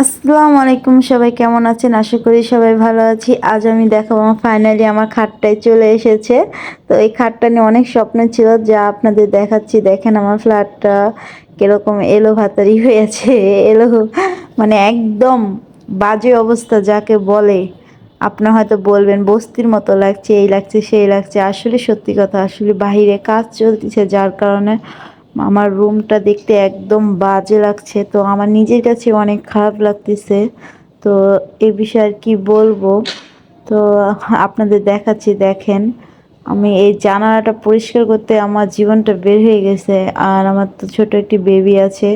আসসালামু আলাইকুম, সবাই কেমন আছেন? আশা করি সবাই ভালো আছি। আজ আমি দেখাবো ফাইনালি আমার খাটটাই চলে এসেছে। তো এই খাটটা নিয়ে অনেক স্বপ্ন ছিল, যা আপনাদের দেখাচ্ছি। দেখেন আমার ফ্ল্যাটটা কিরকম এলো ভাতারি হয়েছে। এলো মানে একদম বাজে অবস্থা যাকে বলে। আপনার হয়তো বলবেন বস্তির মতো লাগছে, এই লাগছে সেই লাগছে। আসলে সত্যি কথা, আসলে বাহিরে কাজ চলতেছে যার কারণে আমার রুমটা দেখতে একদম বাজে লাগছে। তো আমার নিজের কাছে অনেক খারাপ লাগতেছে। তো এই বিষয়ে আর কি বলবো। তো আপনাদের দেখাচ্ছি, দেখেন আমি এই জানালাটা পরিষ্কার করতে আমার জীবনটা বের হয়ে গেছে। আর আমার তো ছোট একটি বেবি আছে,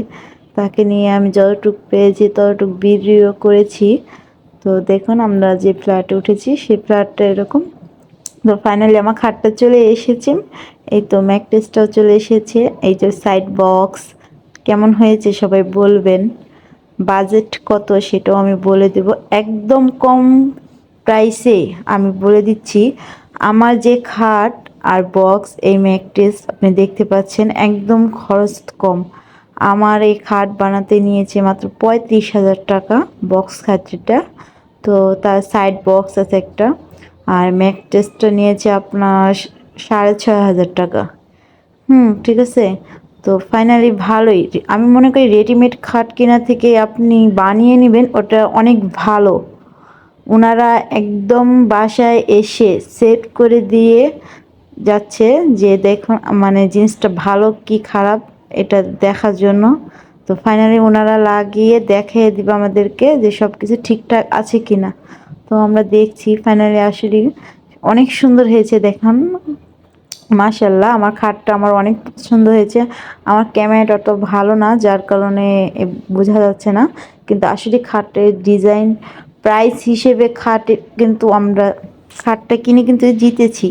তাকে নিয়ে আমি যতটুক পেরেছি ততটুক ভিডিও করেছি। তো দেখুন আমরা যে ফ্ল্যাটে উঠেছি সেই ফ্ল্যাটটা এরকম। তো ফাইনালি আমার খাটটা চলে এসেছে। এই তো ম্যাট্রেসটাও চলে এসেছে। এই যে সাইড বক্স কেমন হয়েছে সবাই বলবেন। বাজেট কত সেটাও আমি বলে দেব একদম কম প্রাইসে। আমি বলে দিচ্ছি, আমার যে খাট আর বক্স এই ম্যাট্রেস আপনি দেখতে পাচ্ছেন একদম খরচ কম। আমার এই খাট বানাতে নিয়েছে মাত্র 35,000 টাকা বক্স খাটটা। তো তার সাইড বক্স আছে একটা। আর ম্যাট্রেসটা নিয়েছে আপনার 6,500 টাকা। ঠিক আছে। তো ফাইনালি ভালোই। আমি মনে করি রেডিমেড খাট কেনা থেকে আপনি বানিয়ে নেবেন, ওটা অনেক ভালো। ওনারা একদম বাসায় এসে সেট করে দিয়ে যাচ্ছে, যে দেখুন মানে জিনিসটা ভালো কি খারাপ এটা দেখার জন্য। তো ফাইনালি ওনারা লাগিয়ে দেখিয়ে দিবে আমাদেরকে যে সব কিছু ঠিকঠাক আছে কিনা। তো আমরা দেখছি ফাইনালি আসলে অনেক সুন্দর হয়েছে দেখুন। মাশাল্লাহ, আমার খাটটা আমার অনেক পছন্দ হয়েছে। আমার ক্যামেরাটা অত ভালো না যার কারণে বোঝা যাচ্ছে না, কিন্তু আসলে খাটের ডিজাইন প্রাইস হিসেবে খাটে কিন্তু আমরা খাটটা কিনে কিন্তু জিতেছি।